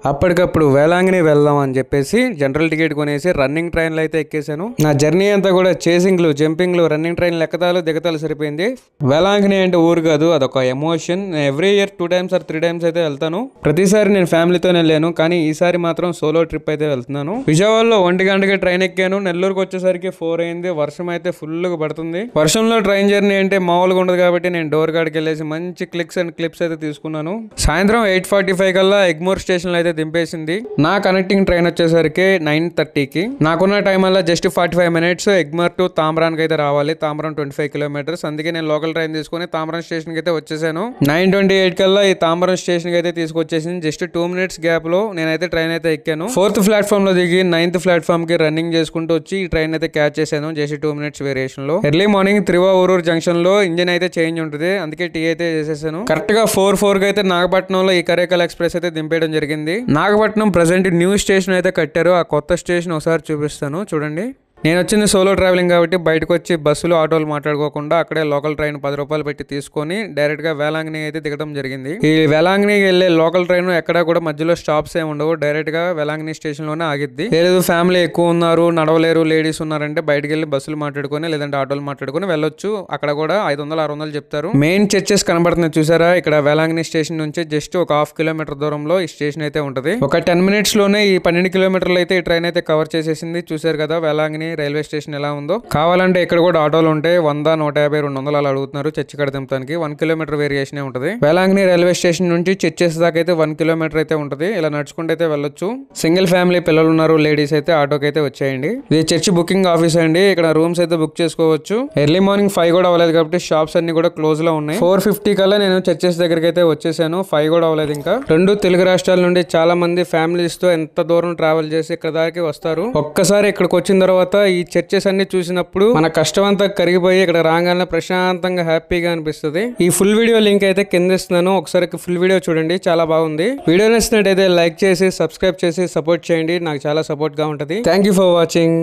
అప్పటికప్పుడు వేలాంగిని వెళ్దాం అని చెప్పేసి జనరల్ టికెట్ కొనేసి రన్నింగ్ ట్రైన్లో అయితే ఎక్కేసాను. నా జర్నీ అంతా కూడా చేసింగ్లు, జంపింగ్లు, రన్నింగ్ ట్రైన్లు ఎక్కతాలు దిగతాలు సరిపోయింది. వేలాంగిని అంటే ఊరు కాదు, అదొక emotion. Every year 2 times or 3 times అయితే వెళ్తాను. ప్రతిసారి నేను ఫ్యామిలీతో వెళ్ళాను, కానీ ఈసారి మాత్రం సోలో ట్రిప్ అయితే వెళ్తున్నాను. విజయవాడలో 1 గంటకి ట్రైన్ ఎక్కాను. నెల్లూరుకి వచ్చేసరికి 4 అయింది. వర్షం అయితే ఫుల్గా పడుతుంది. వర్షంలో ట్రైన్ జర్నీ అంటే మామూలుగా ఉండదు కాబట్టి నేను డోర్ కాడికి వెళ్ళేసి మంచి క్లిక్స్ అండ్ క్లిప్స్ అయితే తీసుకున్నాను. సాయంత్రం 8:45 కల్లా ఎగ్మోర్ స్టేషన్ లో అయితే దింపేసింది. నా కనెక్టింగ్ ట్రైన్ వచ్చేసరికి 9:30కి. నాకున్న టైం వల్ల జస్ట్ 45 minutes ఎగ్మోర్ టు తాంబ్రానికి అయితే రావాలి. తాంబ్రం 25 kilometers. అందుకే నేను లోకల్ ట్రైన్ తీసుకుని తాంబ్రం స్టేషన్ కి అయితే వచ్చేసాను. 9:28 కల్లా ఈ తాంబ్రం స్టేషన్ కి అయితే తీసుకొచ్చేసింది. జస్ట్ 2 minutes గ్యాప్ లో నేనైతే ట్రైన్ అయితే ఎక్కాను. 4th ప్లాట్ఫామ్ లో దిగి 9th ప్లాట్ఫామ్ కి రన్నింగ్ చేసుకుంటూ వచ్చి ఈ ట్రైన్ అయితే క్యాచ్ చేశాను. జస్ట్ 2 minutes వేరియేషన్ లో. ఎర్లీ మార్నింగ్ త్రివారూర్ జంక్షన్ లో ఇంజిన్ అయితే చేంజ్ ఉంటుంది, అందుకే టీ అయితే చేసేసాను. కరెక్ట్ గా 4:04 కి అయితే నాగపట్నంలో ఈ కరేకల్ ఎక్స్ప్రెస్ అయితే దింపేయడం జరిగింది. నాగపట్నం ప్రెసెంట్ న్యూ స్టేషన్ అయితే కట్టారు. ఆ కొత్త స్టేషన్ ఒకసారి చూపిస్తాను చూడండి. నేను వచ్చింది సోలో ట్రావెలింగ్ కాబట్టి బయటకు వచ్చి బస్సులు, ఆటోలు మాట్లాడుకోకుండా అక్కడే లోకల్ ట్రైన్ 10 రూపాయలు పెట్టి తీసుకొని డైరెక్ట్ గా వేలాంగిని అయితే దిగడం జరిగింది. ఈ వేలాంగినికి వెళ్లే లోకల్ ట్రైన్ ఎక్కడా కూడా మధ్యలో స్టాప్స్ ఏమి ఉండవు. డైరెక్ట్ గా వేలాంగిని స్టేషన్ లోనే ఆగిద్ది. లేదు ఫ్యామిలీ ఎక్కువ ఉన్నారు, నడవలేరు, లేడీస్ ఉన్నారంటే బయటకు వెళ్ళి బస్సులు మాట్లాడుకొని లేదంటే ఆటోలు మాట్లాడుకొని వెళ్ళొచ్చు. అక్కడ కూడా 500-600 చెప్తారు. మెయిన్ చర్చెస్ కనబడుతున్నాయి చూసారా, ఇక్కడ వేలాంగిని స్టేషన్ నుంచి జస్ట్ ఒక 1/2 kilometer దూరంలో ఈ స్టేషన్ అయితే ఉంటది. ఒక 10 minutes లోనే ఈ 12 kilometers అయితే ఈ ట్రైన్ అయితే కవర్ చేసేసింది. చూసారు కదా వేలాంగిని రైల్వే స్టేషన్ ఎలా ఉందో. కావాలంటే ఇక్కడ కూడా ఆటోలు ఉంటాయి. 100, 150, 200 అలా అడుగుతున్నారు చర్చి కడ దింపడానికి. 1 kilometer వేరియేషన్ ఉంటుంది. వేలాంగిని రైల్వే స్టేషన్ నుంచి చర్చెస్ దాకా అయితే 1 kilometer అయితే ఉంటుంది. ఇలా నడుచుకుంటే అయితే వెళ్ళొచ్చు. సింగిల్ ఫ్యామిలీ పిల్లలు ఉన్నారు, లేడీస్ అయితే ఆటోకి అయితే వచ్చేయండి. ఇది చర్చి బుకింగ్ ఆఫీస్ అండి. ఇక్కడ రూమ్స్ అయితే బుక్ చేసుకోవచ్చు. ఎర్లీ మార్నింగ్ 5 కూడా అవ్వలేదు కాబట్టి షాప్స్ అన్ని కూడా క్లోజ్ లో ఉన్నాయి. 4:50 కల్లా నేను చర్చెస్ దగ్గరికి అయితే వచ్చేసాను. 5 కూడా అవ్వలేదు ఇంకా. 2 తెలుగు రాష్ట్రాల నుండి చాలా మంది ఫ్యామిలీస్ తో ఎంత దూరం ట్రావెల్ చేసి ఇక్కడ దాకా వస్తారు. ఒక్కసారి ఇక్కడికి వచ్చిన తర్వాత ఈ చర్చెస్ అన్ని చూసినప్పుడు మన కష్టం అంతా కరిగిపోయి ఇక్కడ రాగానే ప్రశాంతంగా హ్యాపీగా అనిపిస్తుంది. ఈ ఫుల్ వీడియో లింక్ అయితే కింద ఇస్తున్నాను, ఒకసారి ఫుల్ వీడియో చూడండి, చాలా బాగుంది. వీడియో నచ్చినట్టయితే లైక్ చేసి సబ్స్క్రైబ్ చేసి సపోర్ట్ చేయండి, నాకు చాలా సపోర్ట్ గా ఉంటది. Thank you for watching.